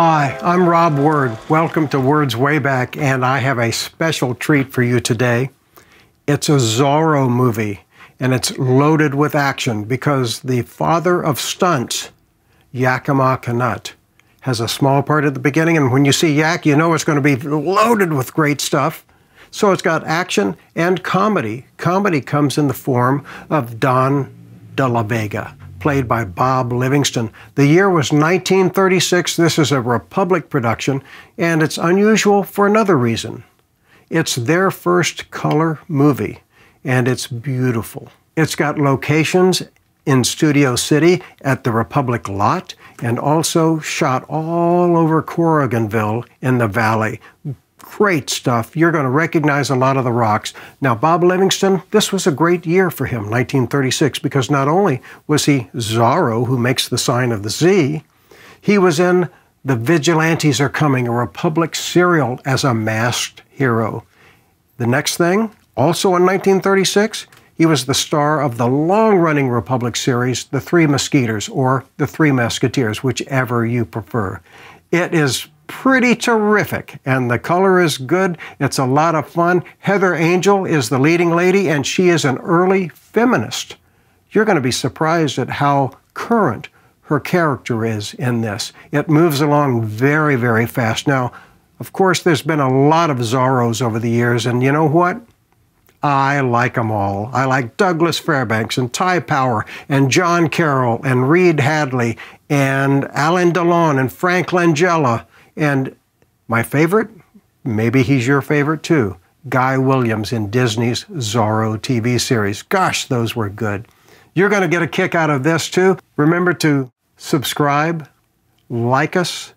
Hi, I'm Rob Word. Welcome to Word's Wayback, and I have a special treat for you today. It's a Zorro movie, and it's loaded with action because the father of stunts, Yakima Canutt, has a small part at the beginning, and when you see Yak, you know it's going to be loaded with great stuff. So it's got action and comedy. Comedy comes in the form of Don Diego Vega, played by Bob Livingston. The year was 1936. This is a Republic production, and it's unusual for another reason. It's their first color movie, and it's beautiful. It's got locations in Studio City at the Republic lot, and also shot all over Corriganville in the valley. Great stuff. You're going to recognize a lot of the rocks. Now, Bob Livingston, this was a great year for him, 1936, because not only was he Zorro, who makes the sign of the Z, he was in The Vigilantes Are Coming, a Republic serial, as a masked hero. The next thing, also in 1936, he was the star of the long-running Republic series, The Three Musketeers, or The Three Mesquiteers, whichever you prefer. It is pretty terrific, and the color is good. It's a lot of fun. Heather Angel is the leading lady, and she is an early feminist. You're going to be surprised at how current her character is in this. It moves along very, very fast. Now, of course, there's been a lot of Zorros over the years, and you know what? I like them all. I like Douglas Fairbanks and Ty Power and John Carroll and Reed Hadley and Alain Delon and Frank Langella. And my favorite, maybe he's your favorite too, Guy Williams in Disney's Zorro TV series. Gosh, those were good. You're going to get a kick out of this too. Remember to subscribe, like us,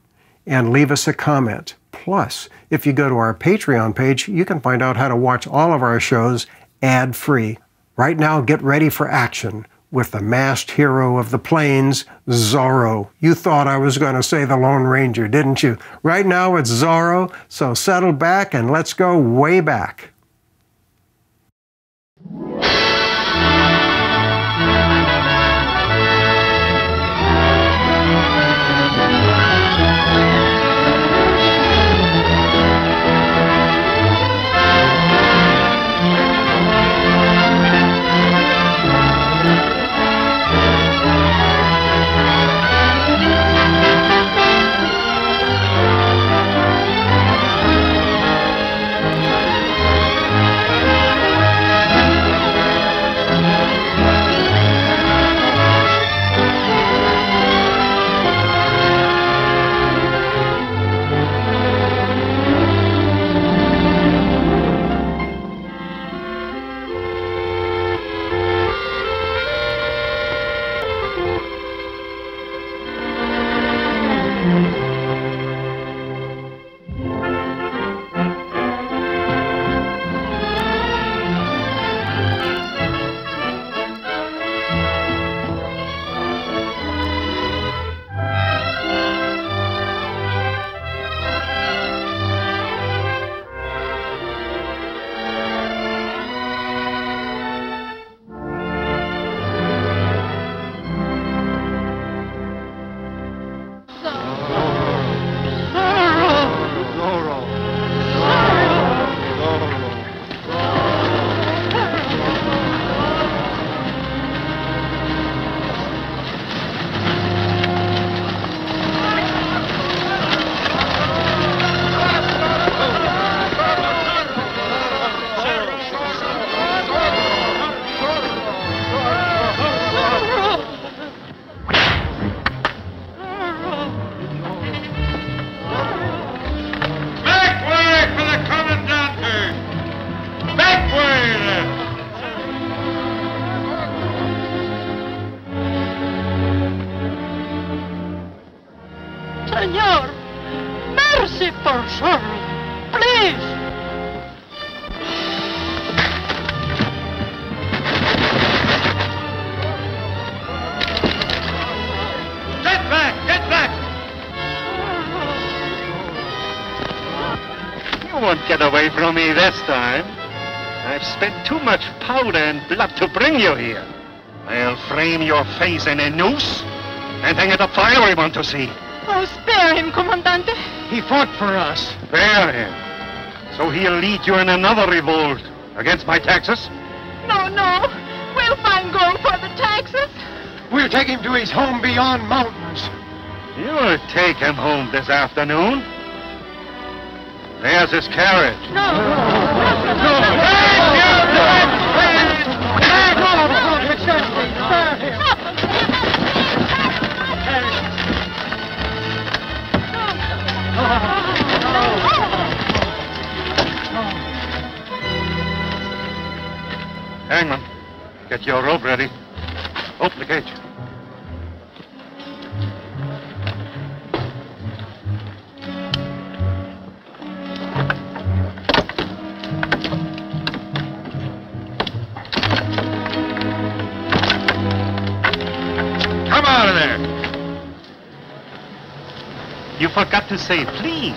and leave us a comment. Plus, if you go to our Patreon page, you can find out how to watch all of our shows ad-free. Right now, get ready for action with the masked hero of the plains, Zorro. You thought I was going to say the Lone Ranger, didn't you? Right now it's Zorro, so settle back and let's go way back. Senor, mercy for Zorro, please. Get back! Get back! You won't get away from me this time. I've spent too much powder and blood to bring you here. I'll frame your face in a noose and hang it up for everyone to see. Oh, spare him, Comandante. He fought for us. Spare him. So he'll lead you in another revolt against my taxes? No, no. We'll find gold for the taxes. We'll take him to his home beyond mountains. You'll take him home this afternoon. There's his carriage. Hangman, get your rope ready. Open the cage. Come out of there. You forgot to say please.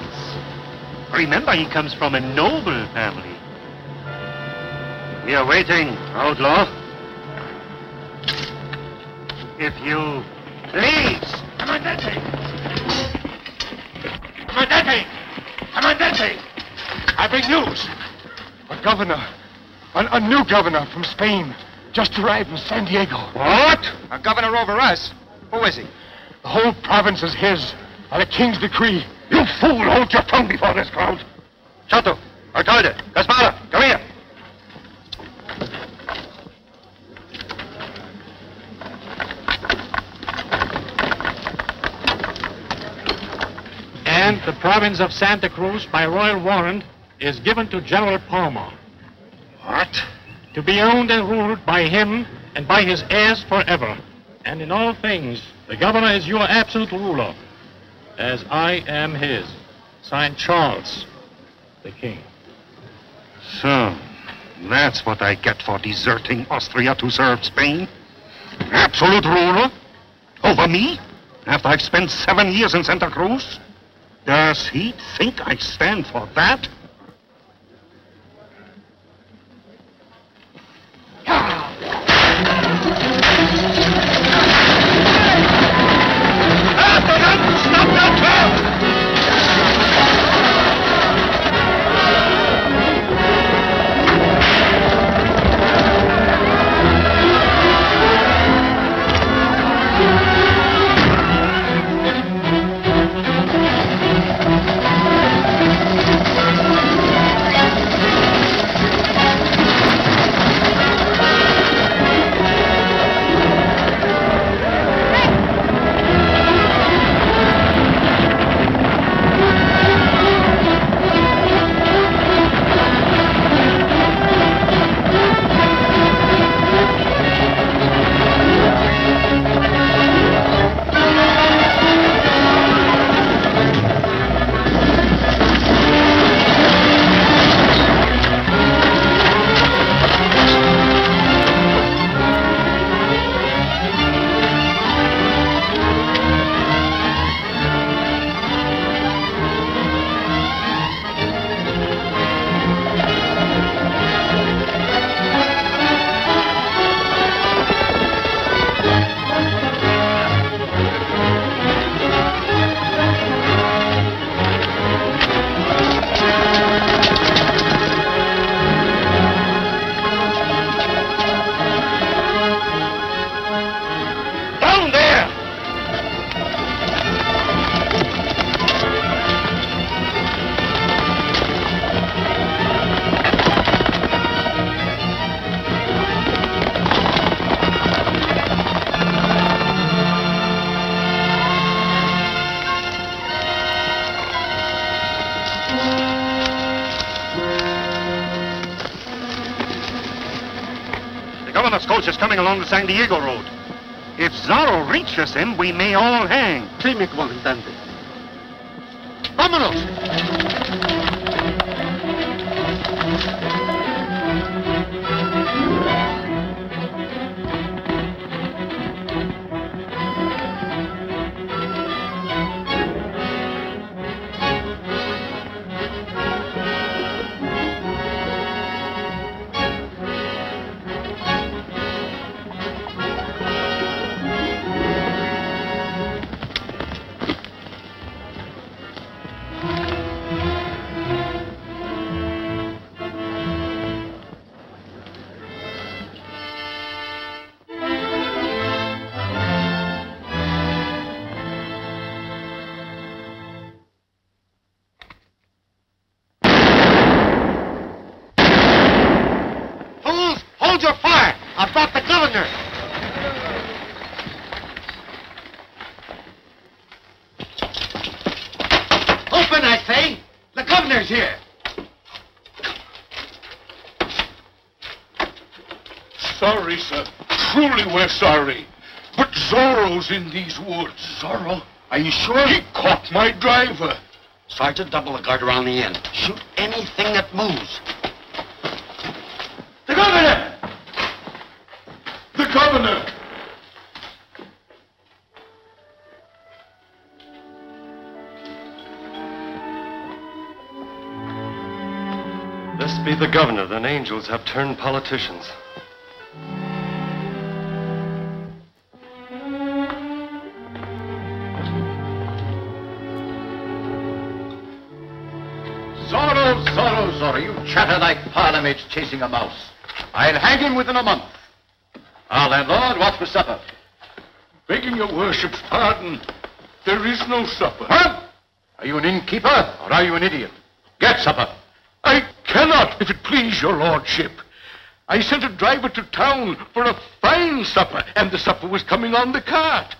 Remember, he comes from a noble family. We are waiting, outlaw. If you please. Comandante! Comandante! Comandante! I bring news. A governor, a new governor from Spain, just arrived in San Diego. What? A governor over us? Who is he? The whole province is his, by the king's decree. You fool! Hold your tongue before this crowd. Chato, alcalde, Gaspara, come here. And the province of Santa Cruz, by royal warrant, is given to General Palmer. What? To be owned and ruled by him and by his heirs forever. And in all things, the governor is your absolute ruler, as I am his. Signed, Charles, the king. So, that's what I get for deserting Austria to serve Spain? Absolute ruler? Over me? After I've spent 7 years in Santa Cruz? Does he think I stand for that? Stop that trap! Governor's coach is coming along the San Diego road. If Zorro reaches him, we may all hang. Sí, mi comandante. ¡Vámonos! Hold your fire! I've brought the governor! Open, I say! The governor's here! Sorry, sir. Truly, we're sorry. But Zorro's in these woods. Zorro? Are you sure? He caught my driver. Sergeant, double the guard around the end. Shoot anything that moves. The governor! The governor! This be the governor, then angels have turned politicians. Zorro, Zorro, Zorro, you chatter like parliaments chasing a mouse. I'll hang him within a month. Our landlord, what's for supper? Begging your worship's pardon, there is no supper. Huh? Are you an innkeeper, or are you an idiot? Get supper. I cannot, if it please your lordship. I sent a driver to town for a fine supper, and the supper was coming on the cart.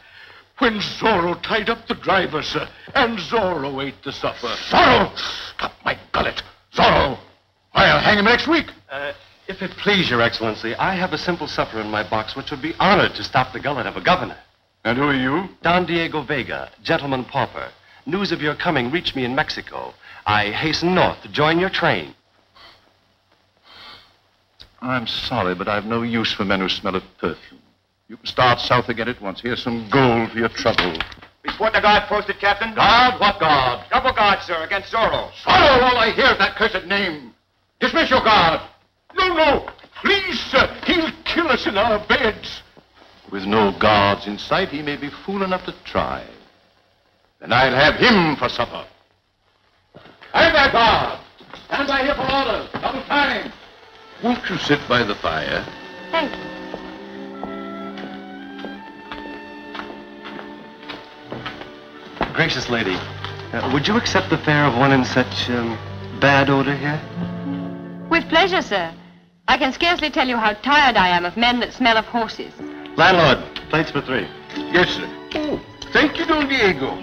When Zorro tied up the driver, sir, and Zorro ate the supper. Zorro! Stop my gullet. Zorro! I'll hang him next week. If it please your excellency, I have a simple supper in my box which would be honored to stop the gullet of a governor. And who are you? Don Diego Vega, gentleman pauper. News of your coming reached me in Mexico. I hasten north to join your train. I'm sorry, but I've no use for men who smell of perfume. You can start south again at once. Here's some gold for your trouble. He's putting a guard posted, Captain. Guard? What guard? Double guard, sir, against Zorro. Zorro, all I hear is that cursed name. Dismiss your guard. No, no. Please, sir. He'll kill us in our beds. With no guards in sight, he may be fool enough to try. Then I'll have him for supper. Hang that guard. Stand by here for orders. Double time. Won't you sit by the fire? Thank you. Gracious lady, would you accept the fare of one in such bad odor here? With pleasure, sir. I can scarcely tell you how tired I am of men that smell of horses. Landlord, plates for 3. Yes, sir. Oh, thank you, Don Diego.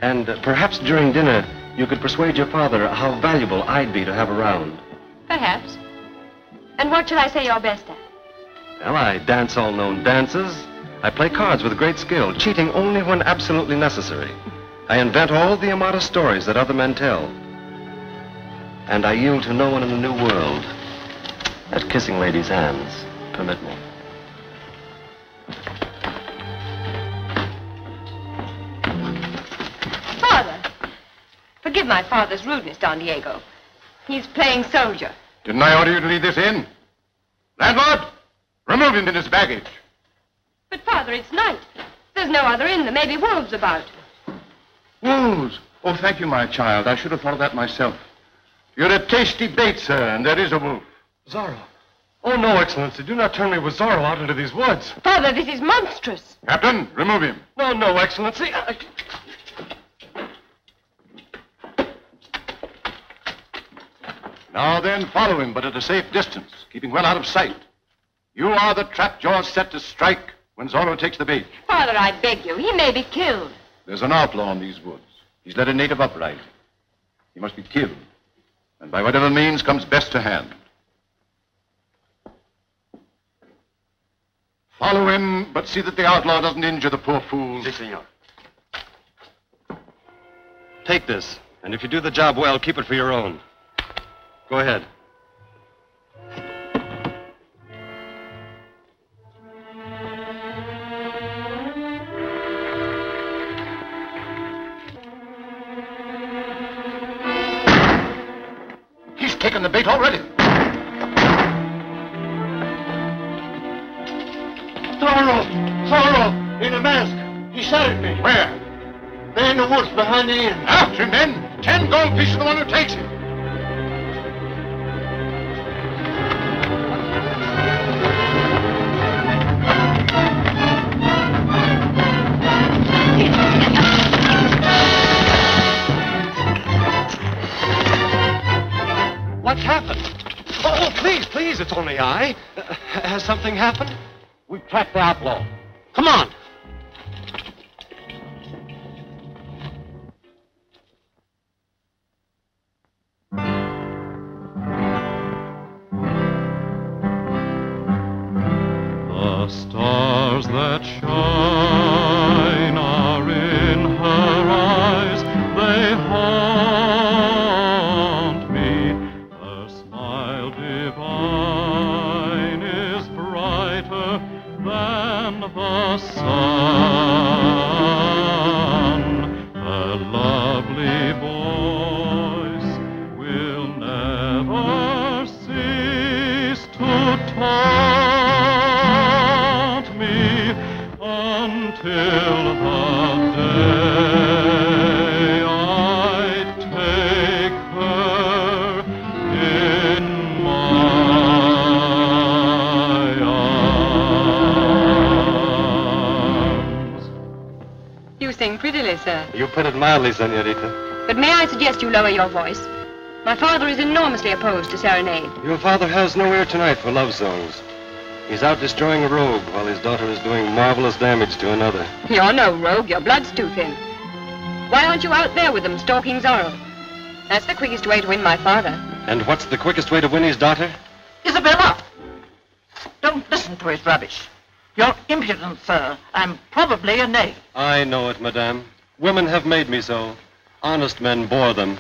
And perhaps during dinner, you could persuade your father how valuable I'd be to have around. Perhaps. And what shall I say you're best at? Well, I dance all known dances. I play cards with great skill, cheating only when absolutely necessary. I invent all the immodest stories that other men tell. And I yield to no one in the new world. At kissing ladies' hands, permit me. Father. Forgive my father's rudeness, Don Diego. He's playing soldier. Didn't I order you to leave this in? Landlord, remove him in his baggage. But, Father, it's night. There's no other inn. There may be wolves about. Wolves? Oh, thank you, my child. I should have thought of that myself. You're a tasty bait, sir, and there is a wolf. Zorro. Oh, no, Excellency. Do not turn me with Zorro out into these woods. Father, this is monstrous. Captain, remove him. No, no, Excellency. Now then, follow him, but at a safe distance, keeping well out of sight. You are the trap jaws set to strike when Zorro takes the bait. Father, I beg you. He may be killed. There's an outlaw in these woods. He's led a native uprising. He must be killed, and by whatever means comes best to hand. Follow him, but see that the outlaw doesn't injure the poor fool. Si, senor. Take this, and if you do the job well, keep it for your own. Go ahead. He's taken the bait already. Zorro! Zorro! In a mask! He shot at me. Where? There in the woods behind the inn. After him, then. 10 gold pieces for the one who takes him. What's happened? Oh, please, please. please, it's only I. Has something happened? We've tracked the outlaw. Come on. The stars that shine are in her eyes. They haunt me. Her smile divine is brighter than the sun. Her lovely voice will never cease to taunt me until the day I take her in my arms. You sing prettily, sir. You put it mildly, senorita. But may I suggest you lower your voice? My father is enormously opposed to serenade. Your father has no ear tonight for love songs. He's out destroying a rogue while his daughter is doing marvelous damage to another. You're no rogue. Your blood's too thin. Why aren't you out there with them stalking Zorro? That's the quickest way to win my father. And what's the quickest way to win his daughter? Isabella! Don't listen to his rubbish. You're impudent, sir, and probably a knave. I know it, madame. Women have made me so. Honest men bore them.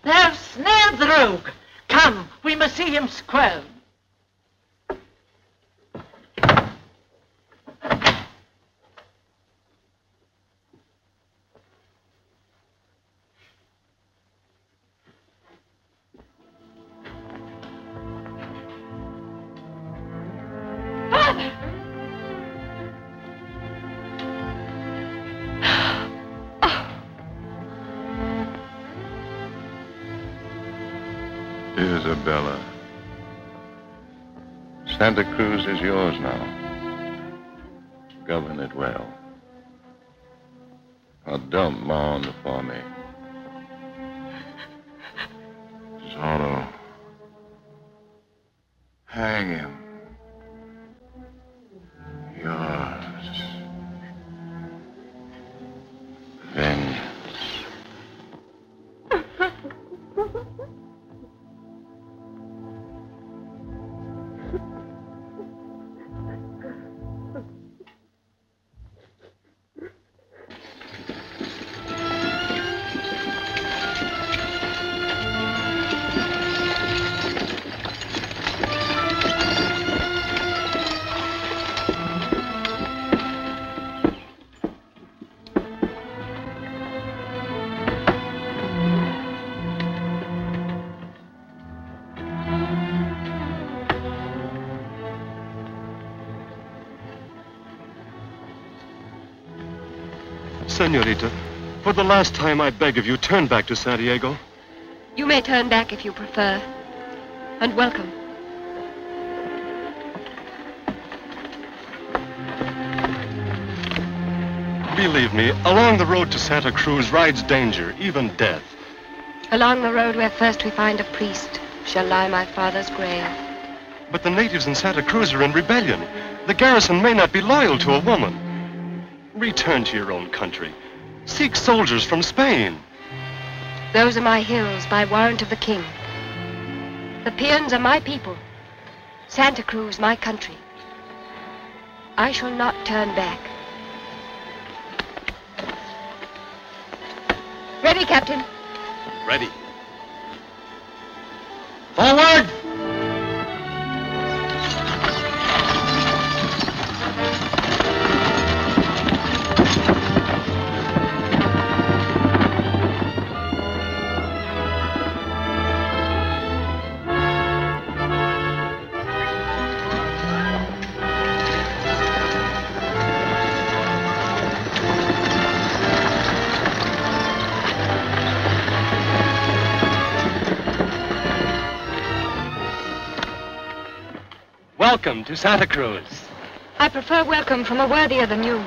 They've snared the rogue. Come, we must see him squirm. Father! Isabella. Santa Cruz is yours now. Govern it well. Now don't mourn for me. Zorro. Hang him. Yours. Vengeance. Senorita, for the last time I beg of you, turn back to San Diego. You may turn back if you prefer. And welcome. Believe me, along the road to Santa Cruz rides danger, even death. Along the road where first we find a priest shall lie my father's grave. But the natives in Santa Cruz are in rebellion. The garrison may not be loyal to a woman. Return to your own country. Seek soldiers from Spain. Those are my hills by warrant of the king. The Peons are my people. Santa Cruz my country. I shall not turn back. Ready, Captain? Ready. Forward! Welcome to Santa Cruz. I prefer welcome from a worthier than you.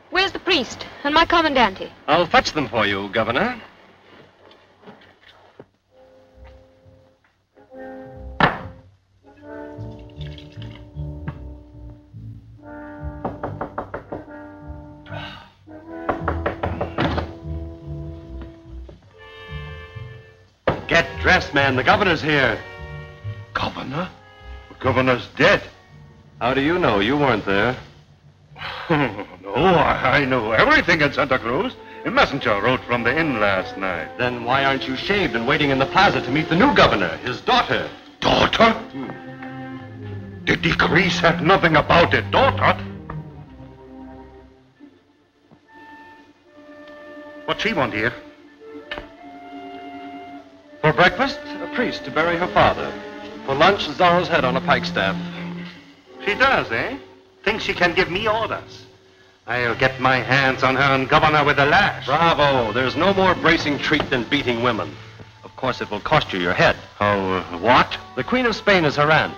Where's the priest and my commandante? I'll fetch them for you, Governor. Get dressed, man. The governor's here. Governor? The governor's dead. How do you know? You weren't there. No, I know everything in Santa Cruz. A messenger wrote from the inn last night. Then why aren't you shaved and waiting in the plaza to meet the new governor, his daughter? Daughter? The decree said nothing about it, daughter. What's she want here? For breakfast, a priest to bury her father. For lunch, Zorro's head on a pikestaff. She does, eh? Thinks she can give me orders. I'll get my hands on her and governor with a lash. Bravo. There's no more bracing treat than beating women. Of course, it will cost you your head. Oh, what? The Queen of Spain is her aunt,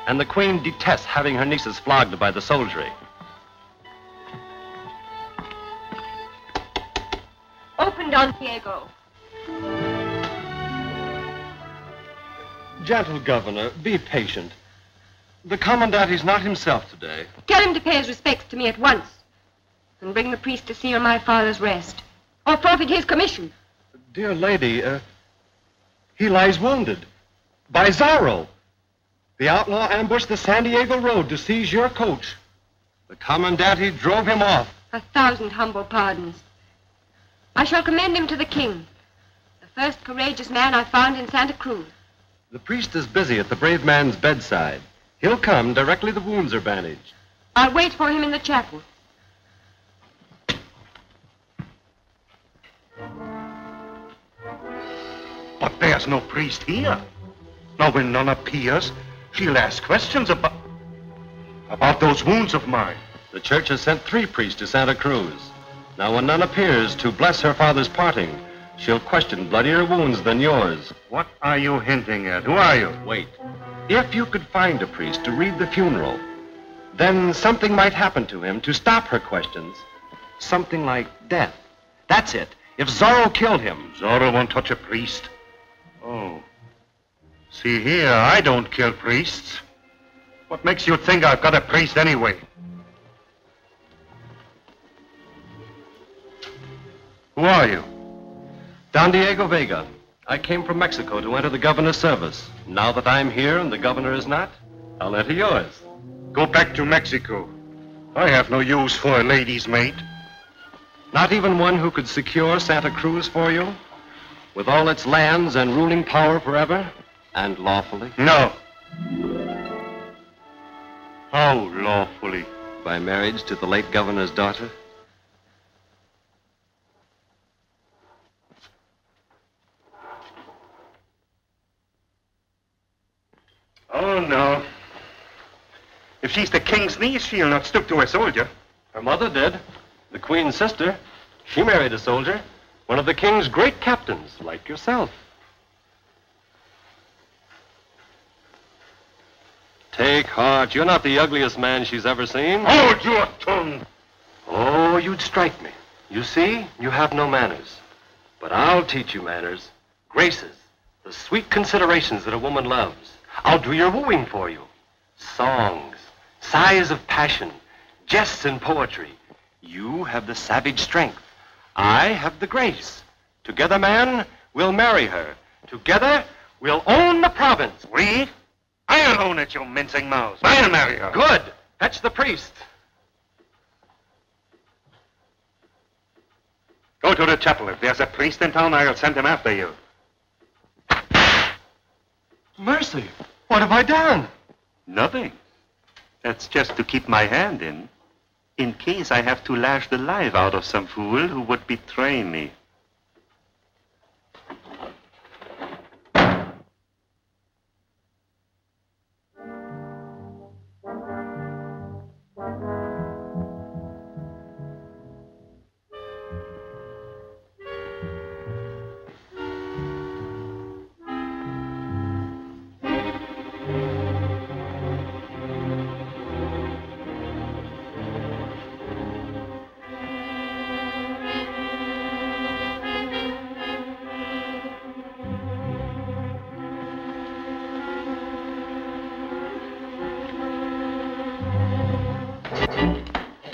and the Queen detests having her nieces flogged by the soldiery. Open, Don Diego. Gentle Governor, be patient. The Commandant is not himself today. Tell him to pay his respects to me at once. And bring the priest to seal my father's rest. Or forfeit his commission. Dear lady, he lies wounded. By Zorro. The outlaw ambushed the San Diego road to seize your coach. The Commandante drove him off. 1,000 humble pardons. I shall commend him to the king. The first courageous man I found in Santa Cruz. The priest is busy at the brave man's bedside. He'll come directly the wounds are bandaged. I'll wait for him in the chapel. But there's no priest here. Now, when none appears, she'll ask questions about those wounds of mine. The church has sent 3 priests to Santa Cruz. Now, when none appears to bless her father's parting, she'll question bloodier wounds than yours. What are you hinting at? Who are you? Wait. If you could find a priest to read the funeral, then something might happen to him to stop her questions. Something like death. That's it. If Zorro killed him. Zorro won't touch a priest. Oh. See here, I don't kill priests. What makes you think I've got a priest anyway? Who are you? Don Diego Vega. I came from Mexico to enter the governor's service. Now that I'm here and the governor is not, I'll enter yours. Go back to Mexico. I have no use for a lady's maid. Not even one who could secure Santa Cruz for you? With all its lands and ruling power forever? And lawfully? No. How lawfully? By marriage to the late governor's daughter? Oh, no. If she's the king's niece, she'll not stoop to a soldier. Her mother did. The queen's sister. She married a soldier. One of the king's great captains, like yourself. Take heart. You're not the ugliest man she's ever seen. Hold your tongue. Oh, you'd strike me. You see, you have no manners. But I'll teach you manners. Graces. The sweet considerations that a woman loves. I'll do your wooing for you. Songs, sighs of passion, jests and poetry. You have the savage strength. I have the grace. Together, man, we'll marry her. Together, we'll own the province. We? I'll own it, you mincing mouse. I'll marry her. Good. Fetch the priest. Go to the chapel. If there's a priest in town, I'll send him after you. Mercy, what have I done? Nothing. That's just to keep my hand in case I have to lash the life out of some fool who would betray me.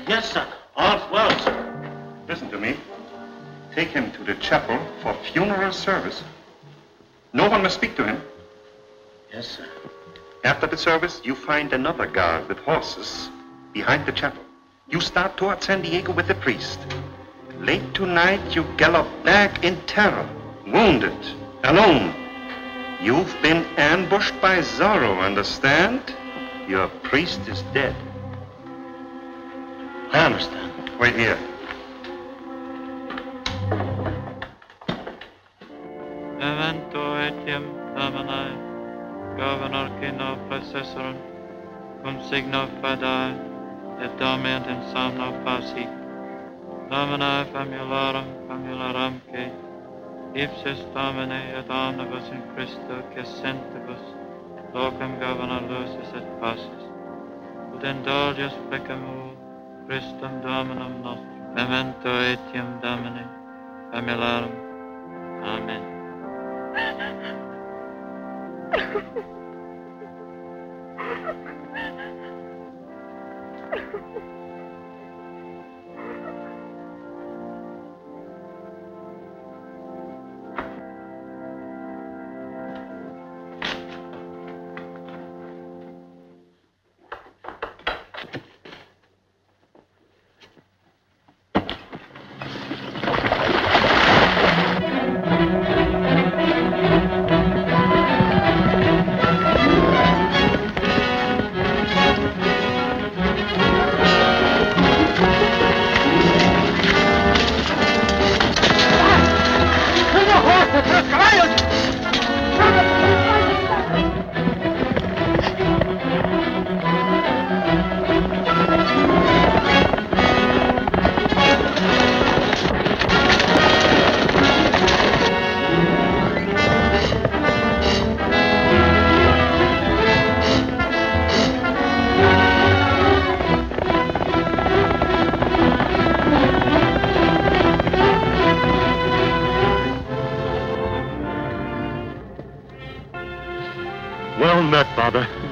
Yes, sir. All's well, sir. Listen to me. Take him to the chapel for funeral service. No one must speak to him. Yes, sir. After the service, you find another guard with horses behind the chapel. You start toward San Diego with the priest. Late tonight, you gallop back in terror, wounded, alone. You've been ambushed by Zorro, understand? Your priest is dead. I understand. Wait here. Evento etiam domini, governor kino processorum, cum signo fadae, et dormient in somno pauci. Domini famularum famularumque, ipsis Domini et omnibus in Christo cessentibus, locum governor lucis et pacis. Ut indulges pecamur, Christum Dominum nostrum, memento etiam Domini, famularum. Amen.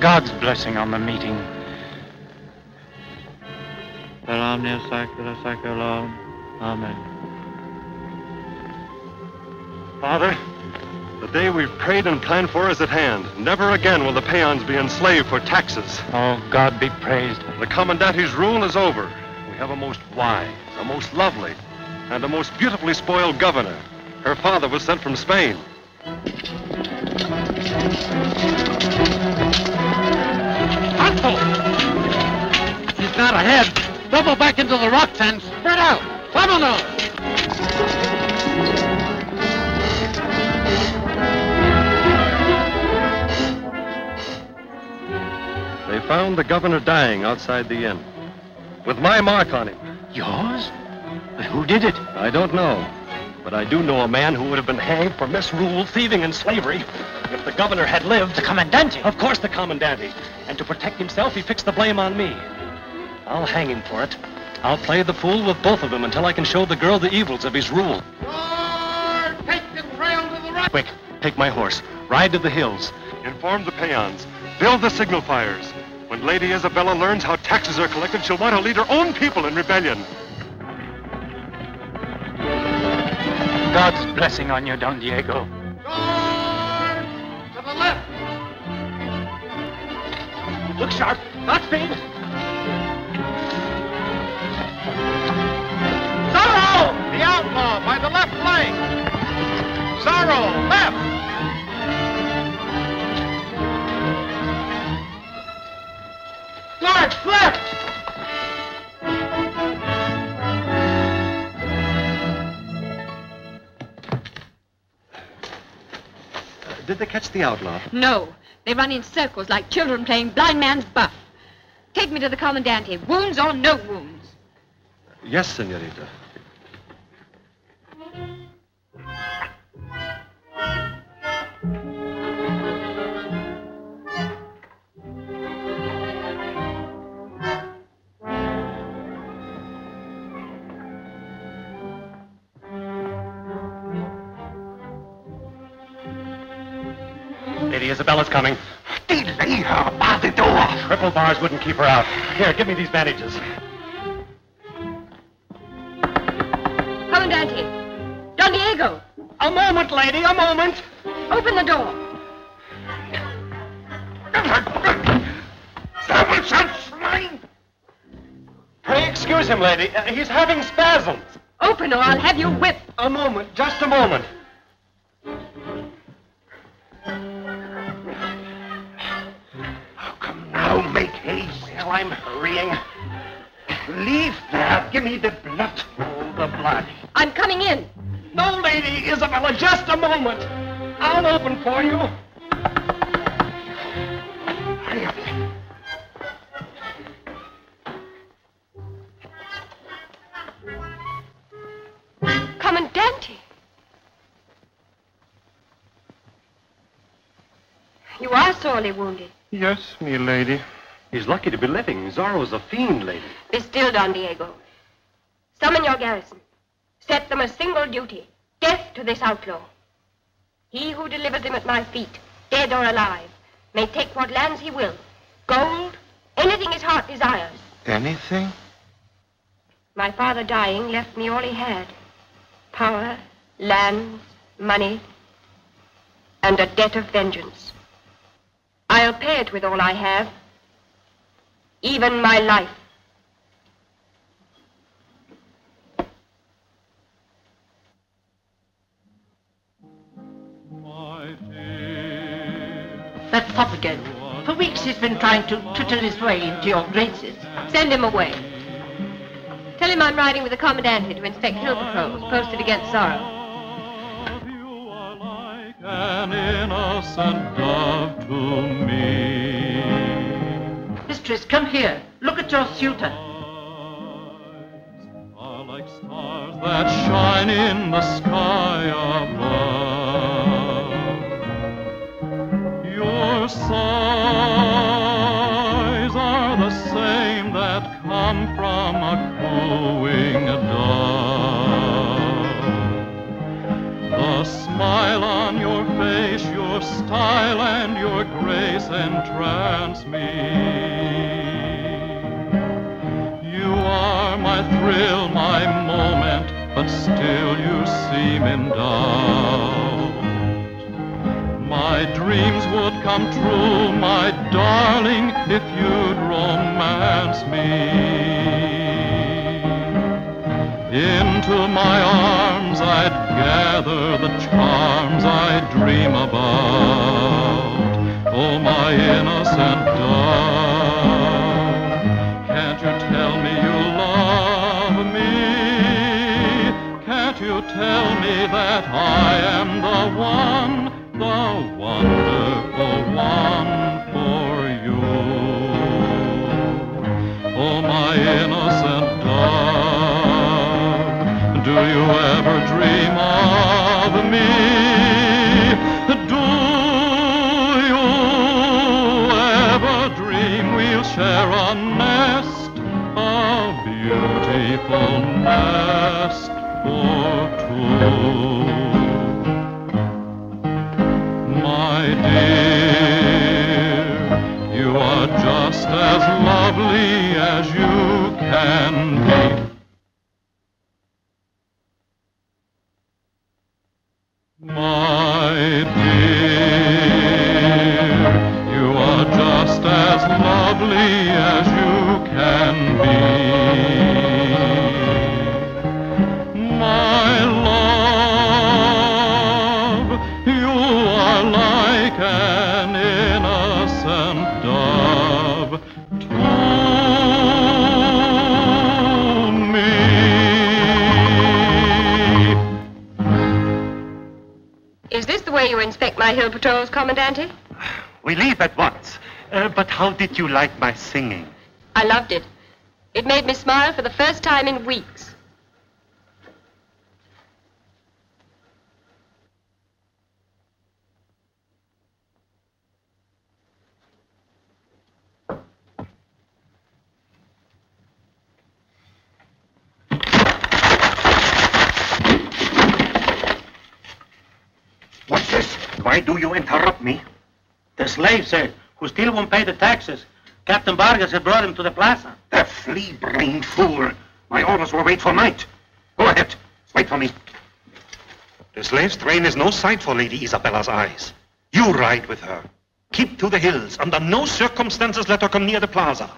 God's blessing on the meeting. Per omnia saecula saeculorum. Amen. Father, the day we've prayed and planned for is at hand. Never again will the peons be enslaved for taxes. Oh, God be praised. The commandante's rule is over. We have a most wise, a most lovely, and a most beautifully spoiled governor. Her father was sent from Spain. He's not ahead. Double back into the rocks and spread out. Vámonos! They found the governor dying outside the inn, with my mark on him. Yours? But who did it? I don't know, but I do know a man who would have been hanged for misrule, thieving, and slavery if the governor had lived. The Commandante? Of course, the Commandante. And to protect himself, he fixed the blame on me. I'll hang him for it. I'll play the fool with both of them until I can show the girl the evils of his rule. Lord, take the trail to the right. Quick, take my horse. Ride to the hills. Inform the peons. Build the signal fires. When Lady Isabella learns how taxes are collected, she'll want to lead her own people in rebellion. God's blessing on you, Don Diego. Guard! To the left! Look sharp, not speed! Zorro! The outlaw by the left flank! Zorro, left! Guard, left! Did they catch the outlaw? No. They run in circles like children playing blind man's buff. Take me to the Commandante, wounds or no wounds. Yes, senorita. Lady Isabella's coming. Delay her by the door. Triple bars wouldn't keep her out. Here, give me these bandages. Commandante! Don Diego! A moment, lady, a moment. Open the door. Pray excuse him, lady. He's having spasms. Open or I'll have you whipped. A moment, just a moment. Oh, come now, make haste. Well, I'm hurrying. Leave there. Give me the blood. Oh, the blood. I'm coming in. No, Lady Isabella, just a moment. I'll open for you. Hurry up. Commandante. You are sorely wounded. Yes, me lady. He's lucky to be living. Zorro's a fiend, lady. Be still, Don Diego. Summon your garrison. Set them a single duty. Death to this outlaw. He who delivers him at my feet, dead or alive, may take what lands he will. Gold, anything his heart desires. Anything? My father dying left me all he had. Power, lands, money, and a debt of vengeance. I'll pay it with all I have, even my life. That fop again. For weeks he's been trying to twitter his way into your graces. Send him away. Tell him I'm riding with the Commandante to inspect hill patrols posted against Zorro. You are like an innocent dove to me. Mistress, come here. Look at your suitor. Are like stars that shine in the sky above. Your sighs are the same that come from a cooing dove. The smile on your face, your style and your grace entrance me. You are my thrill, my moment, but still you seem in doubt. My dreams would come true, my darling, if you'd romance me. Into my arms I'd gather the charms I dream about. Oh, my innocent dove, can't you tell me you love me? Can't you tell me that I am the one, the wonderful one for you? Oh, my innocent dove, do you ever dream of me? Do you ever dream we'll share a nest, a beautiful nest for two? My dear, you are just as lovely as you can be. My dear, you are just as lovely as you can be. My love, you are like an innocent dove to me. Is this the way you inspect my hill patrols, Commandante? We leave at once. But how did you like my singing? I loved it. It made me smile for the first time in weeks. What's this? Why do you interrupt me? The slave, sir, who still won't pay the taxes. Captain Vargas had brought him to the plaza. The flea-brained fool. My orders were wait for night. Go ahead. Wait for me. The slave's train is no sight for Lady Isabella's eyes. You ride with her. Keep to the hills. Under no circumstances let her come near the plaza.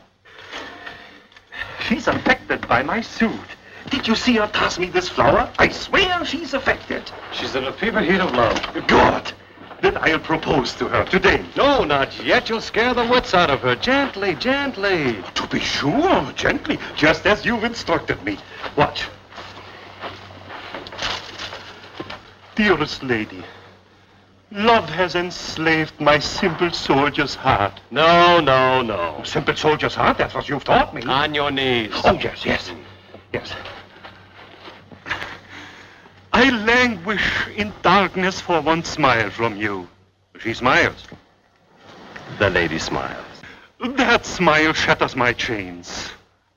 She's affected by my suit. Did you see her toss me this flower? I swear she's affected. She's in a fever heat of love. Good. Then I'll propose to her today. No, not yet. You'll scare the wits out of her. Gently, gently. To be sure, gently, just as you've instructed me. Watch. Dearest lady, love has enslaved my simple soldier's heart. No, no, no. Simple soldier's heart? That's what you've taught me. On your knees. Oh, yes, yes. Yes. I languish in darkness for one smile from you. She smiles. The lady smiles. That smile shatters my chains.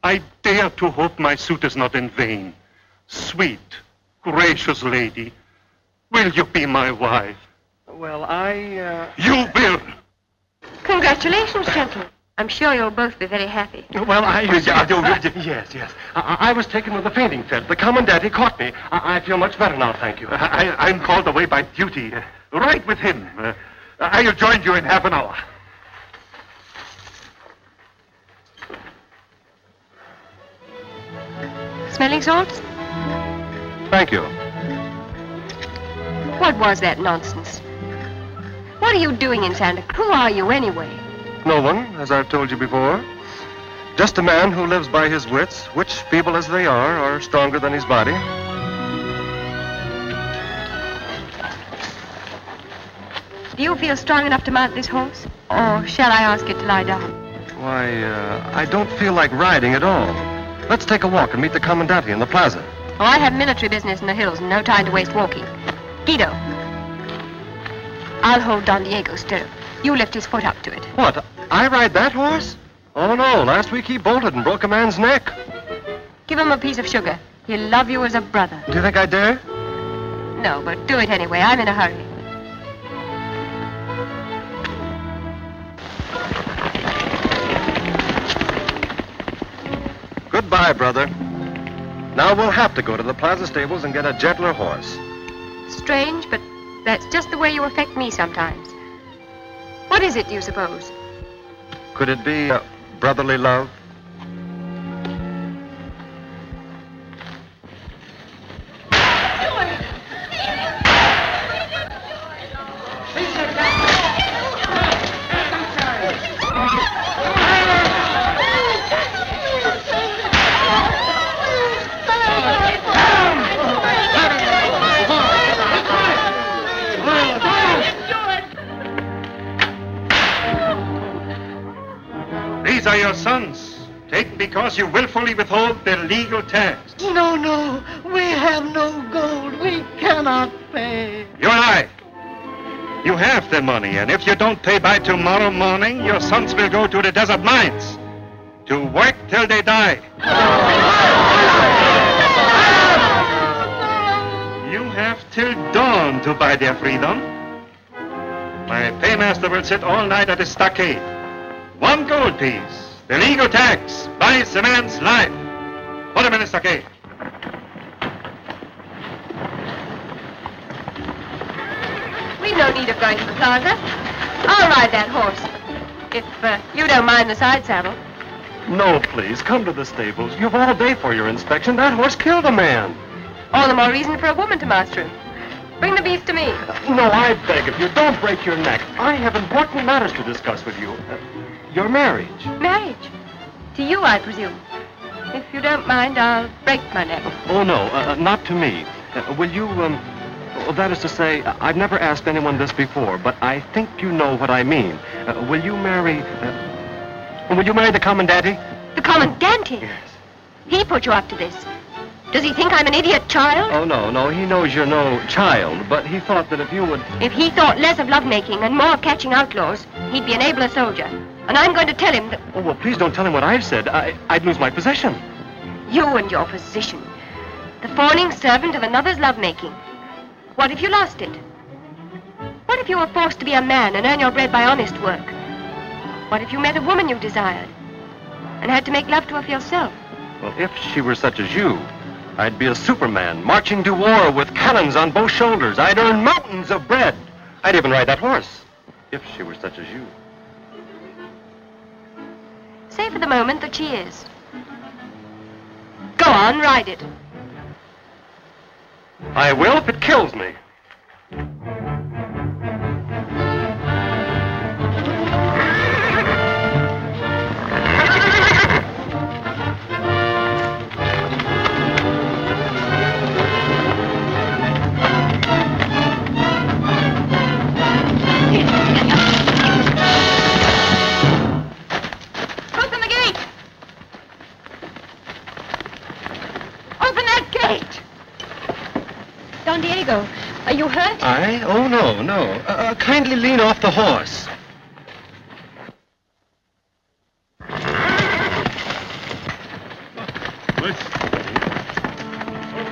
I dare to hope my suit is not in vain. Sweet, gracious lady, will you be my wife? Well, You will! Congratulations, gentlemen. I'm sure you'll both be very happy. Well, yes, yes. I was taken with a fainting fit. The commandant, he caught me. I feel much better now, thank you. I'm called away by duty. Ride with him. I'll join you in half an hour. Smelling salts? Thank you. What was that nonsense? What are you doing in Santa Cruz? Who are you anyway? No one, as I've told you before. Just a man who lives by his wits, which, feeble as they are stronger than his body. Do you feel strong enough to mount this horse? Or shall I ask it to lie down? Why, I don't feel like riding at all. Let's take a walk and meet the commandante in the plaza. Oh, I have military business in the hills and no time to waste walking. Guido, I'll hold Don Diego's stirrup. You lift his foot up to it. What? I ride that horse? Oh, no. Last week he bolted and broke a man's neck. Give him a piece of sugar. He'll love you as a brother. Do you think I dare? No, but do it anyway. I'm in a hurry. Goodbye, brother. Now we'll have to go to the plaza stables and get a gentler horse. Strange, but that's just the way you affect me sometimes. What is it, do you suppose? Could it be brotherly love? These are your sons, taken because you willfully withhold their legal tax. No, no, we have no gold. We cannot pay. You lie. You have the money, and if you don't pay by tomorrow morning, your sons will go to the desert mines to work till they die. You have till dawn to buy their freedom. My paymaster will sit all night at the stockade. 1 gold piece, the legal tax, buys the man's life. Put him in the stockade. We've no need of going to the plaza. I'll ride that horse. If you don't mind the side saddle. No, please, come to the stables. You've all day for your inspection. That horse killed a man. All the more reason for a woman to master him. Bring the beef to me. No, I beg of you, don't break your neck. I have important matters to discuss with you. Your marriage. Marriage? To you, I presume. If you don't mind, I'll break my neck. Oh, no, not to me. Will you, that is to say, I've never asked anyone this before, but I think you know what I mean. Will you marry the Commandante? The Commandante? Yes. He put you up to this. Does he think I'm an idiot child? Oh, no, he knows you're no child, but he thought that if you would... If he thought less of lovemaking and more of catching outlaws, he'd be an abler soldier. And I'm going to tell him that... Oh, well, please don't tell him what I've said. I'd lose my position. You and your position. The fawning servant of another's lovemaking. What if you lost it? What if you were forced to be a man and earn your bread by honest work? What if you met a woman you desired and had to make love to her for yourself? Well, if she were such as you, I'd be a Superman, marching to war with cannons on both shoulders. I'd earn mountains of bread. I'd even ride that horse, if she were such as you. Say for the moment that she is. Go on, ride it. I will if it kills me. Open the gate! Open that gate! Don Diego, are you hurt? I? Oh, no, no. Kindly lean off the horse.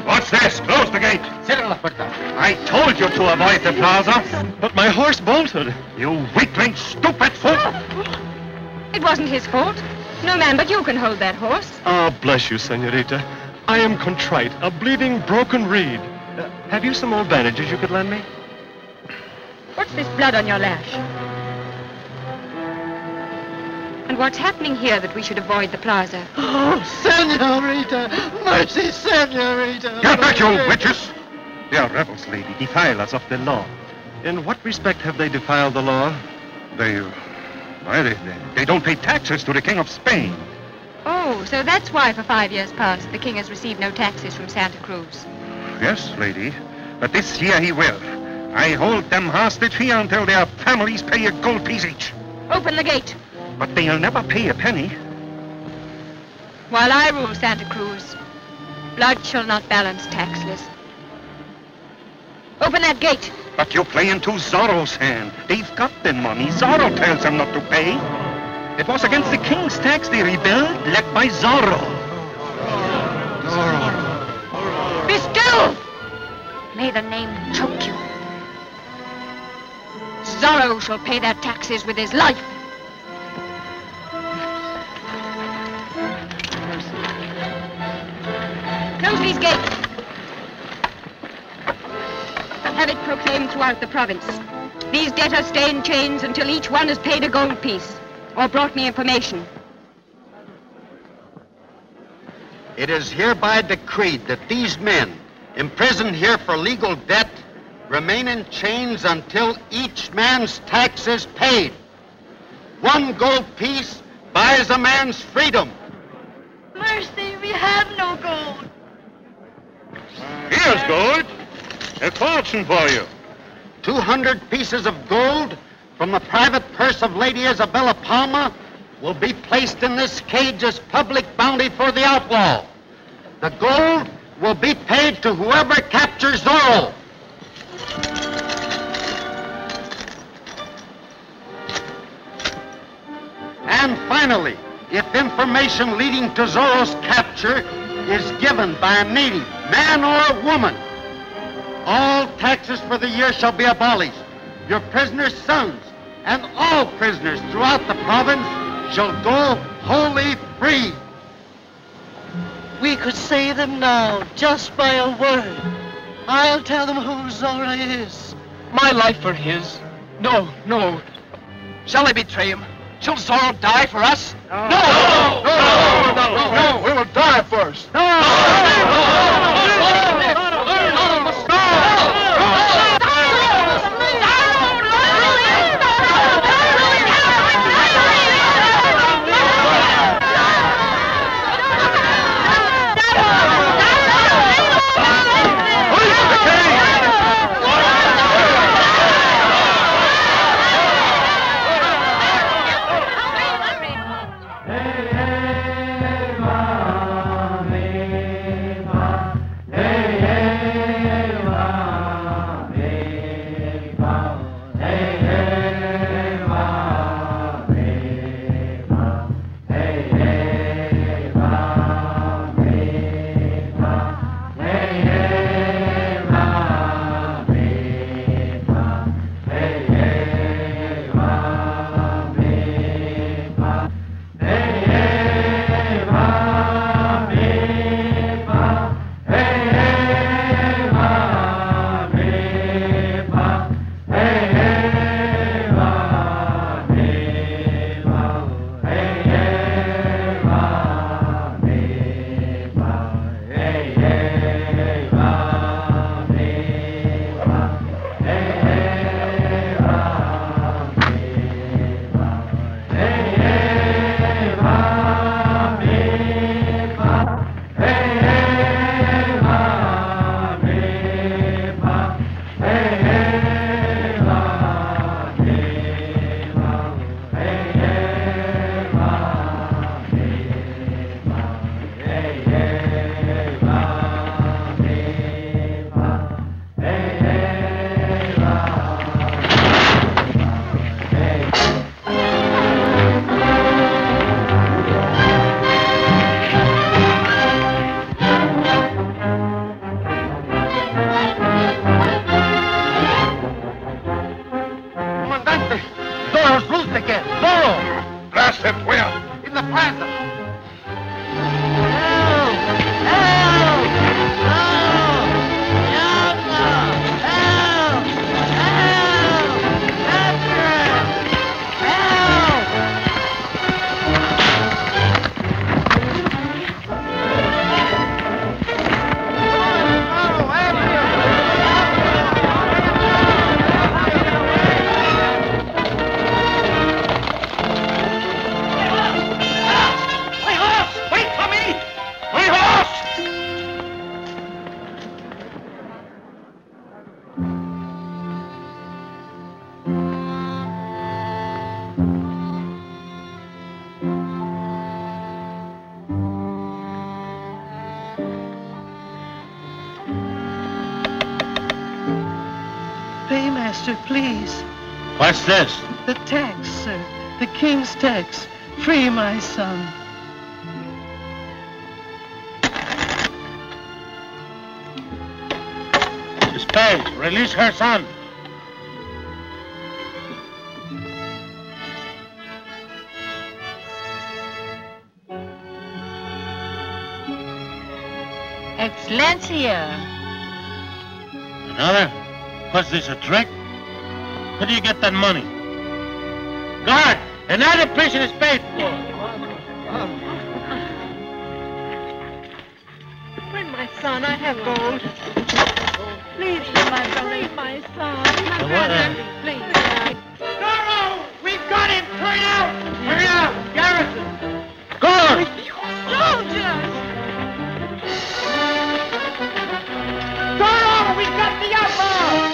What's this? Close the gate. I told you to avoid the plaza. But my horse bolted. You weakling, stupid fool! It wasn't his fault. No man but you can hold that horse. Ah, bless you, senorita. I am contrite, a bleeding, broken reed. Have you some old bandages you could lend me? What's this blood on your lash? And what's happening here that we should avoid the plaza? Oh, senorita! Mercy, senorita! Get back, you witches! They are rebels, lady, defilers of the law. In what respect have they defiled the law? They don't pay taxes to the King of Spain. Oh, so that's why for 5 years past the king has received no taxes from Santa Cruz. Yes, lady, but this year he will. I hold them hostage here until their families pay a gold piece each. Open the gate. But they'll never pay a penny. While I rule Santa Cruz, blood shall not balance taxless. Open that gate. But you play into Zorro's hand. They've got the money. Zorro tells them not to pay. It was against the king's tax they rebelled, led by Zorro. Be still! May the name choke you. Zorro shall pay their taxes with his life. Close these gates. Have it proclaimed throughout the province. These debtors stay in chains until each one has paid a gold piece or brought me information. It is hereby decreed that these men, imprisoned here for legal debt, remain in chains until each man's tax is paid. 1 gold piece buys a man's freedom. Mercy, we have no gold. Here's gold. A fortune for you. 200 pieces of gold from the private purse of Lady Isabella Palma will be placed in this cage as public bounty for the outlaw. The gold will be paid to whoever captures Zorro. And finally, if information leading to Zorro's capture is given by a native, man or woman, all taxes for the year shall be abolished. Your prisoners' sons and all prisoners throughout the province shall go wholly free. We could save them now, just by a word. I'll tell them who Zorro is. My life for his? No, no. Shall I betray him? Shall Zorro die for us? No! No, we will die first. Hey, Master, please. What's this? The tax, sir. The king's tax. Free my son. Spade, release her son. Excellencia. Another? Was this a trick? Where do you get that money? Guard! Another prison is paid for. Bring my son. I have gold. Please, my brother, my son. Please. Zorro! We've got him! Turn out! Hurry up! Garrison! Guard! Soldiers! Zorro! We've got the outlaw!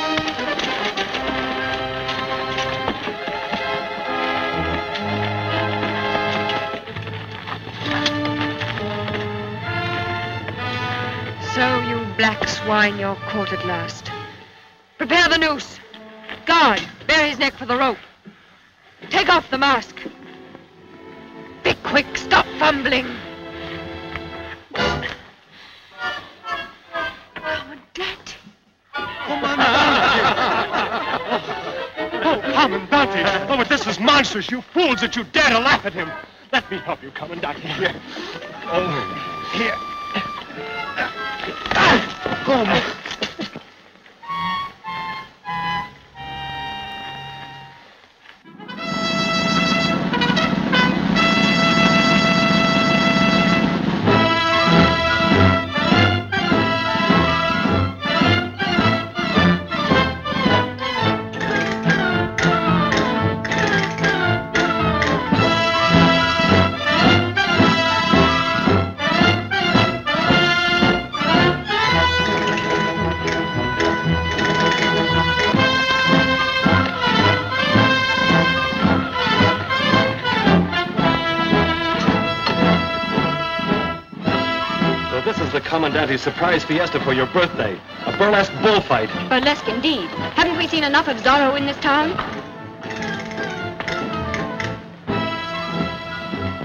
So, you black swine, you're caught at last. Prepare the noose. Guard, bear his neck for the rope. Take off the mask. Be quick, stop fumbling. Commandante. Oh, Commandante! Oh, but this is monstrous, you fools, that you dare to laugh at him. Let me help you, Commandante. Here. Oh, here. Oh, my. Commandante's surprise fiesta for your birthday. A burlesque bullfight. Burlesque indeed. Haven't we seen enough of Zorro in this town?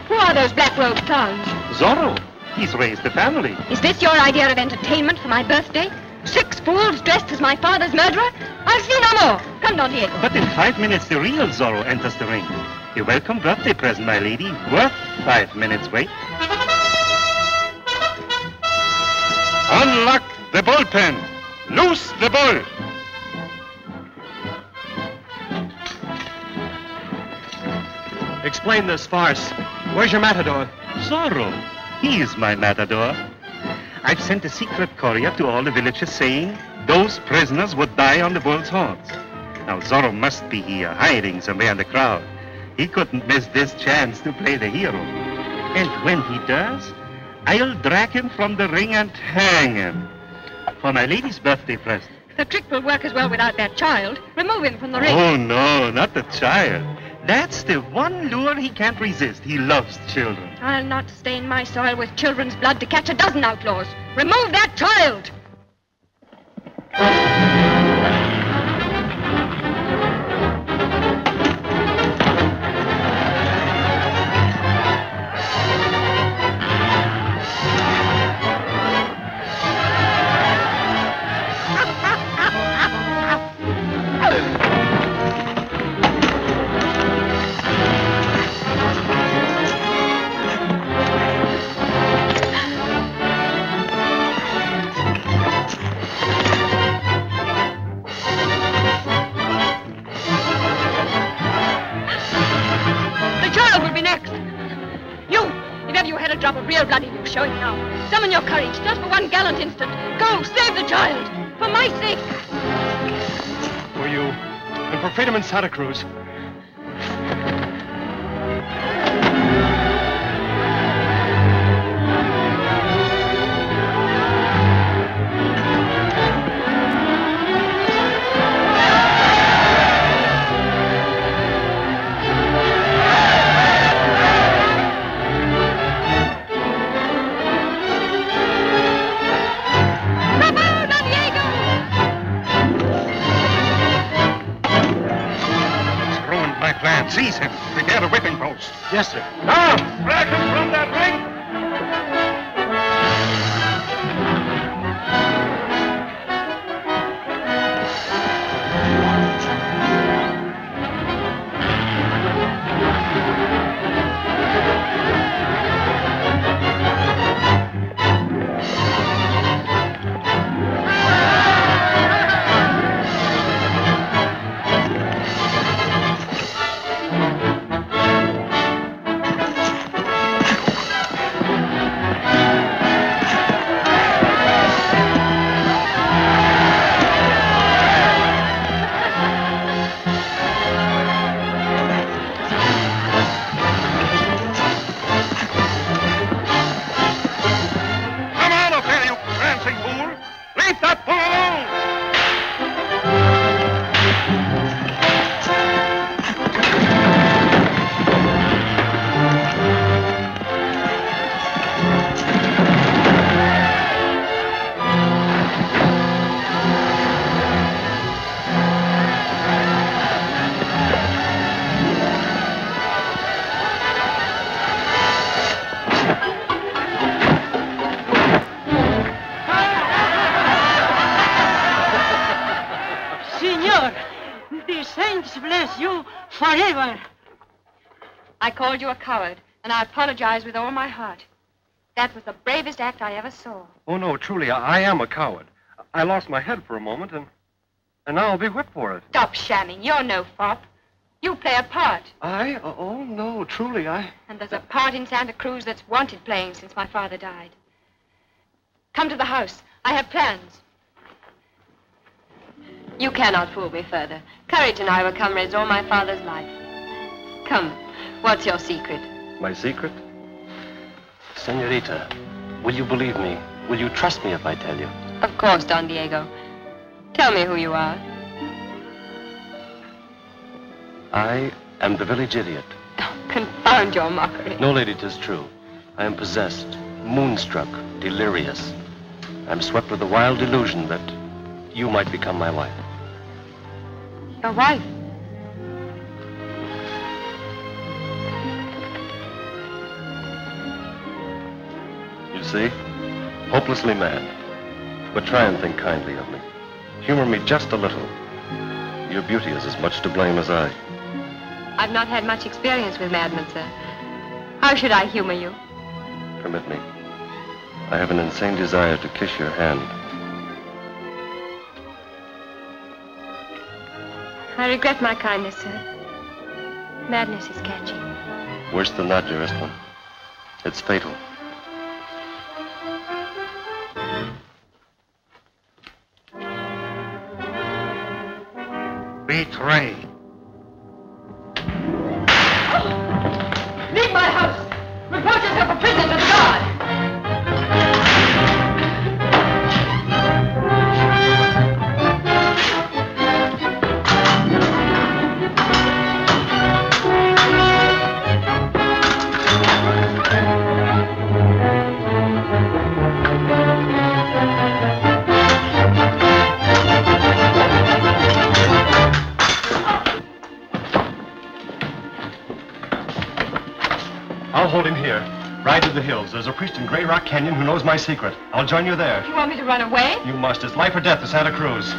Who are those black-robed clowns? Zorro. He's raised a family. Is this your idea of entertainment for my birthday? 6 fools dressed as my father's murderer? I'll see no more. Come, Don Diego. But in 5 minutes, the real Zorro enters the ring. A welcome birthday present, my lady. Worth 5 minutes wait. Unlock the bullpen. Loose the bull. Explain this farce. Where's your matador? Zorro. He is my matador. I've sent a secret courier to all the villages saying those prisoners would die on the bull's horns. Now Zorro must be here, hiding somewhere in the crowd. He couldn't miss this chance to play the hero. And when he does, I'll drag him from the ring and hang him. For my lady's birthday present. The trick will work as well without that child. Remove him from the ring. Oh, no, not the child. That's the one lure he can't resist. He loves children. I'll not stain my soil with children's blood to catch a dozen outlaws. Remove that child! Drop of real blood in you, show it now. Summon your courage, just for one gallant instant. Go, save the child, for my sake. For you, and for freedom in Santa Cruz. Seize him. Prepare the whipping post. Yes, sir. Now, drag him from that ring. I called you a coward, and I apologize with all my heart. That was the bravest act I ever saw. Oh, no, truly, I am a coward. I lost my head for a moment, and now I'll be whipped for it. Stop shamming. You're no fop. You play a part. I? Oh, no, truly, And there's a part in Santa Cruz that's wanted playing since my father died. Come to the house. I have plans. You cannot fool me further. Courage and I were comrades all my father's life. Come, what's your secret? My secret? Senorita, will you believe me? Will you trust me if I tell you? Of course, Don Diego. Tell me who you are. I am the village idiot. Confound your mockery. No, lady, 'tis true. I am possessed, moonstruck, delirious. I'm swept with the wild delusion that you might become my wife. Your wife? You see? Hopelessly mad. But try and think kindly of me. Humor me just a little. Your beauty is as much to blame as I. I've not had much experience with madmen, sir. How should I humor you? Permit me. I have an insane desire to kiss your hand. I regret my kindness, sir. Madness is catching. Worse than that, dearest one. It's fatal. Betray. Leave my house! Report yourself a prisoner to the guard! I'll hold him here. Ride to the hills. There's a priest in Grey Rock Canyon who knows my secret. I'll join you there. You want me to run away? You must. It's life or death to Santa Cruz.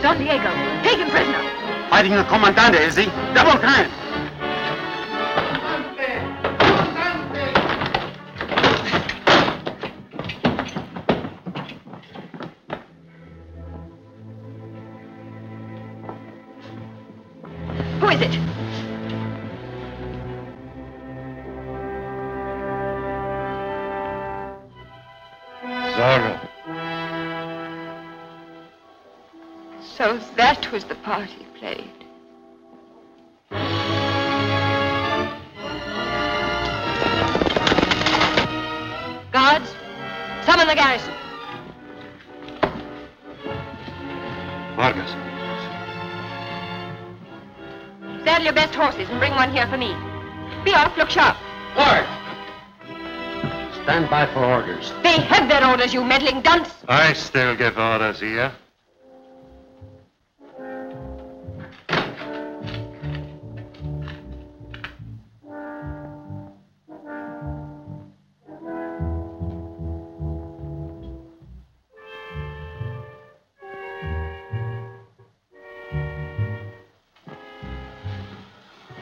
Don Diego. Take him prisoner. Fighting the Comandante, is he? Double time. is it? Zorro. So that was the part he played. Guards, summon the garrison. Vargas. Saddle your best horses and bring one here for me. Be off, look sharp. Guard! Stand by for orders. They have their orders, you meddling dunce. I still give orders here.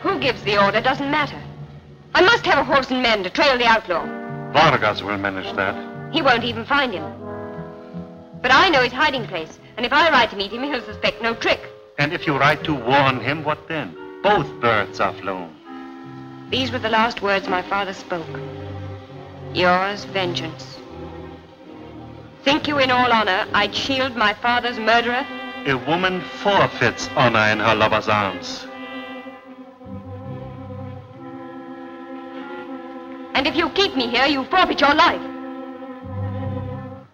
Who gives the order doesn't matter. I must have a horse and men to trail the outlaw. Vargas will manage that. He won't even find him. But I know his hiding place, and if I ride to meet him, he'll suspect no trick. And if you ride to warn him, what then? Both birds are flown. These were the last words my father spoke. Yours, vengeance. Think you in all honor I'd shield my father's murderer? A woman forfeits honor in her lover's arms. And if you keep me here, you forfeit your life.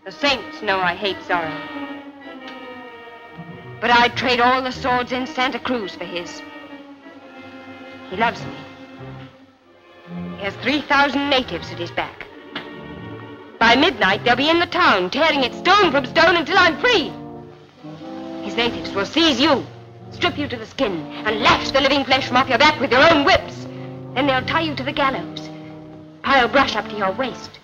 The saints know I hate Zorro. But I'd trade all the swords in Santa Cruz for his. He loves me. He has 3,000 natives at his back. By midnight, they'll be in the town, tearing it stone from stone until I'm free. His natives will seize you, strip you to the skin, and lash the living flesh from off your back with your own whips. Then they'll tie you to the gallows, pile brush up to your waist.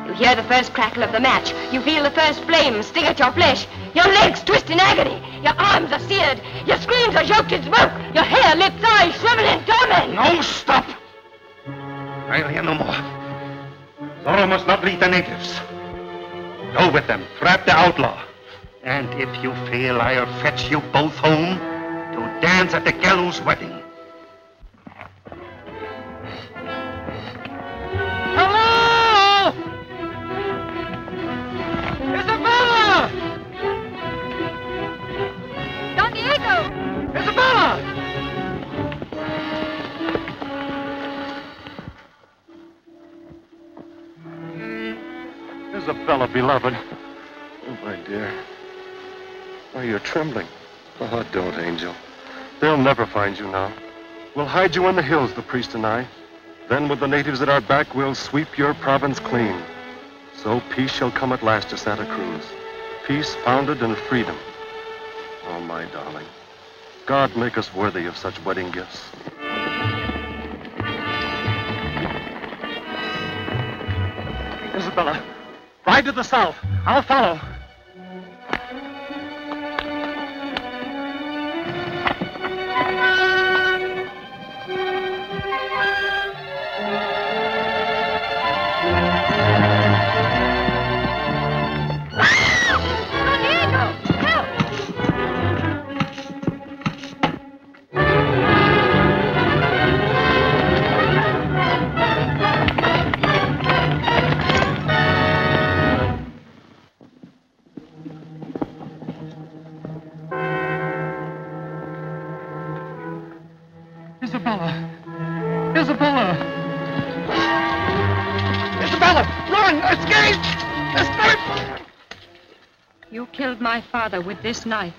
You hear the first crackle of the match. You feel the first flame sting at your flesh. Your legs twist in agony. Your arms are seared. Your screams are choked in smoke. Your hair, lips, eyes shrivel in torment. No, stop! I'll hear no more. Zorro must not lead the natives. Go with them. Trap the outlaw. And if you fail, I'll fetch you both home to dance at the gallows wedding. Hello! Isabella! Don Diego! Isabella! Isabella, beloved. Oh, my dear. Oh, you're trembling. Oh, don't, Angel. They'll never find you now. We'll hide you in the hills, the priest and I. Then with the natives at our back, we'll sweep your province clean. So peace shall come at last to Santa Cruz. Peace founded in freedom. Oh, my darling. God make us worthy of such wedding gifts. Isabella, ride to the south. I'll follow. My father with this knife.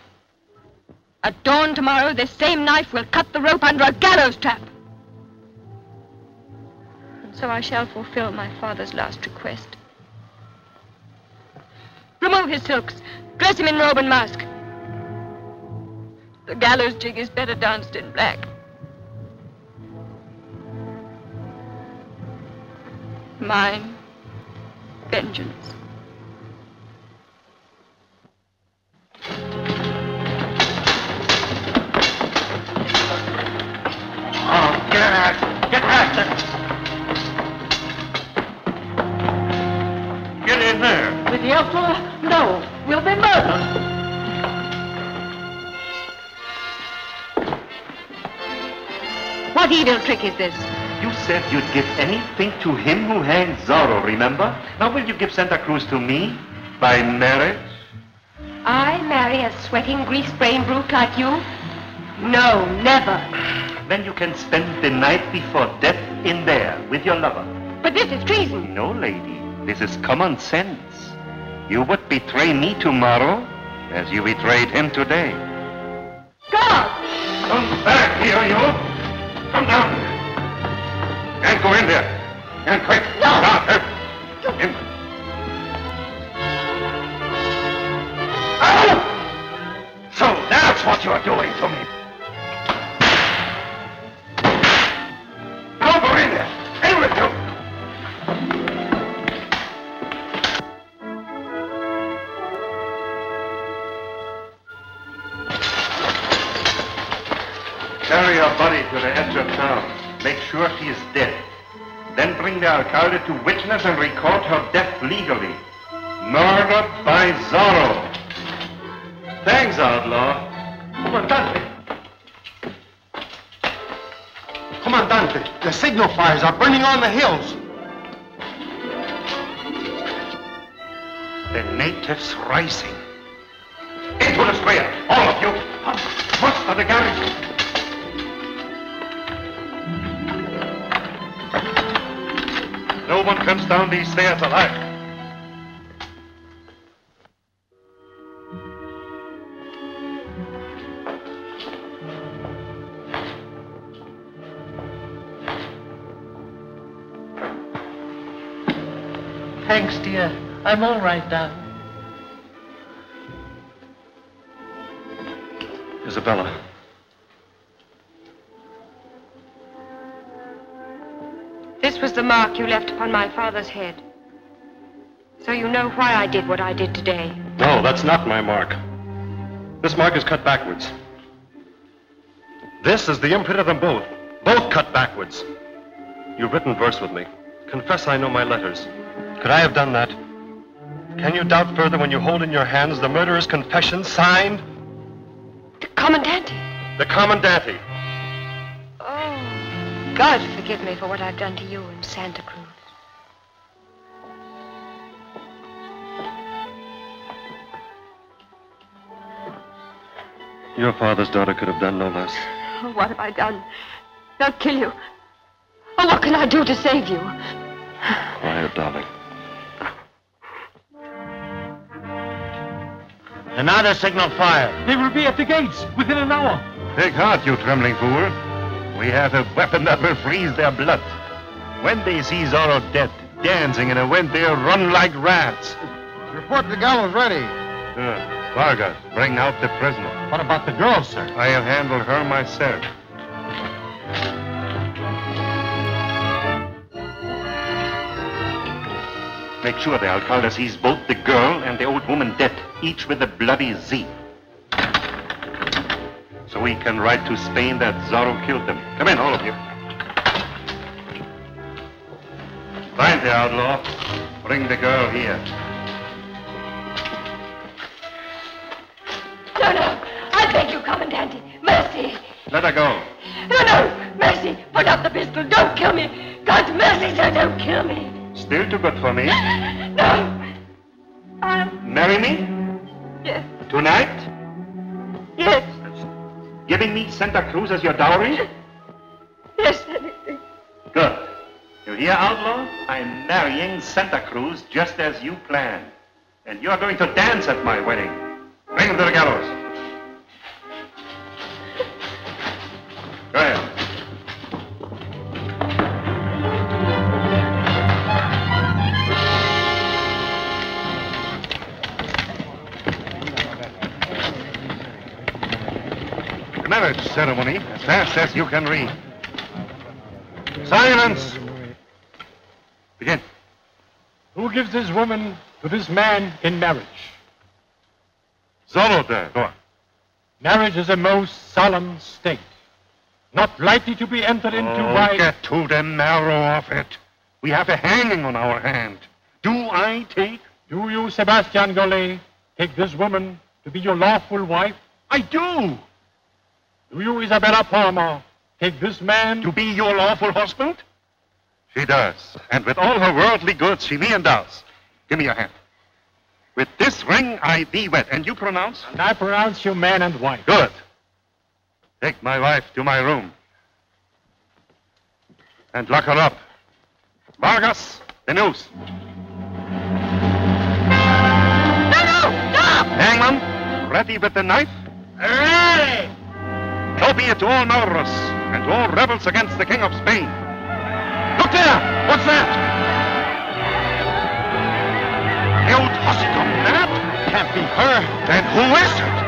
At dawn tomorrow, this same knife will cut the rope under a gallows trap. And so I shall fulfill my father's last request. Remove his silks. Dress him in robe and mask. The gallows jig is better danced in black. Mine, vengeance. Get past it! Get in there! With the outlaw? No. We'll be murdered. What evil trick is this? You said you'd give anything to him who hanged Zorro, remember? Now will you give Santa Cruz to me? By marriage? I marry a sweating, grease-brained brute like you? No, never. Then you can spend the night before death in there with your lover. But this is treason. No, lady. This is common sense. You would betray me tomorrow as you betrayed him today. God! Come back here, you! Come down! And go in there! And quick! No! In. Oh! So that's what you're doing to me! Go in there! In with you! Carry her body to the edge of town. Make sure she is dead. Then bring the alcalde to witness and record her death legally. Murdered by Zorro. Thanks, outlaw. Comandante! Comandante, the signal fires are burning on the hills. The natives rising. Into the square, all of you. Muster the garrison. No one comes down these stairs alive. Thanks, dear. I'm all right now. Isabella. This was the mark you left upon my father's head. So you know why I did what I did today. No, that's not my mark. This mark is cut backwards. This is the imprint of them both. Both cut backwards. You've written verse with me. Confess I know my letters. Could I have done that? Can you doubt further when you hold in your hands the murderer's confession signed? The Commandante. The Commandante. Oh, God forgive me for what I've done to you in Santa Cruz. Your father's daughter could have done no less. Oh, what have I done? They'll kill you. Oh, what can I do to save you? Quiet, darling. Another signal fire. They will be at the gates within an hour. Take heart, you trembling fool. We have a weapon that will freeze their blood. When they see Zorro dead, dancing in a wind, they'll run like rats. Report the gallows ready. Good. Vargas, bring out the prisoner. What about the girl, sir? I'll handle her myself. Make sure the alcalde sees both the girl and the old woman dead, each with a bloody Z. So we can write to Spain that Zorro killed them. Come in, all of you. Find the outlaw. Bring the girl here. No, no. I beg you, Commandante. Mercy. Let her go. No, no. Mercy. Put up the pistol. Don't kill me. God's mercy, sir. Don't kill me. Still too good for me. No. Marry me? Yes. Tonight? Yes. Giving me Santa Cruz as your dowry? Yes, anything. Good. You hear, outlaw? I'm marrying Santa Cruz just as you planned. And you're going to dance at my wedding. Bring him to the gallows. Go ahead. Marriage ceremony as fast as you can read. Silence! Begin. Who gives this woman to this man in marriage? Zorro there. Go on. Marriage is a most solemn state, not likely to be entered into by... Get to the marrow of it. We have a hanging on our hand. Do I take? Do you, Sebastian Gollet, take this woman to be your lawful wife? I do. Do you, Isabella Palmer, take this man To be your lawful husband? She does. And with all her worldly goods, she me endows. Give me your hand. With this ring I thee wed, and you pronounce? And I pronounce you man and wife. Good. Take my wife to my room. And lock her up. Vargas, the news. Stop! Hangman, ready with the knife? Ready! So be it to all murderers and to all rebels against the King of Spain. Look there! What's that? The old hussy that? Can't be her. Then who is it?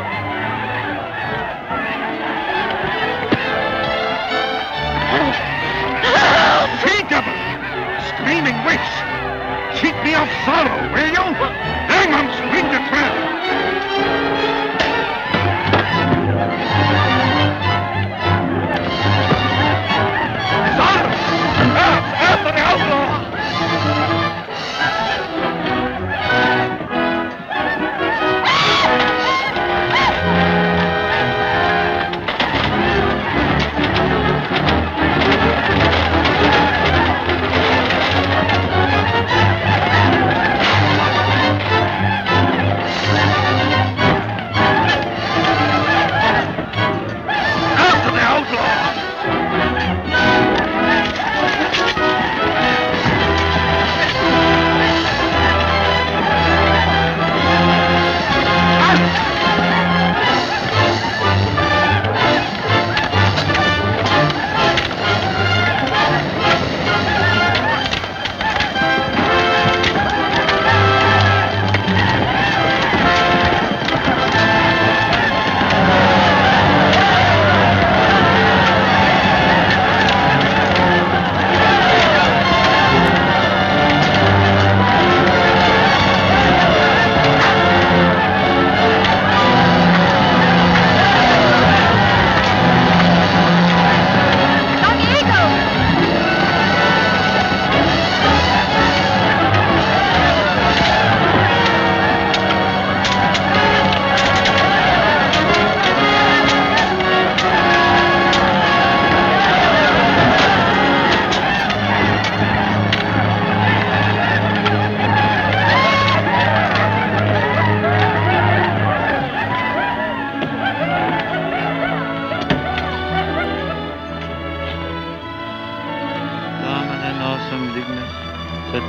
She-devil! Screaming witch! Cheat me of sorrow, will you? Hangman, spring the trap! After the outlaw!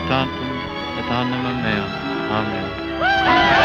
Tantum et anima mea. Amen.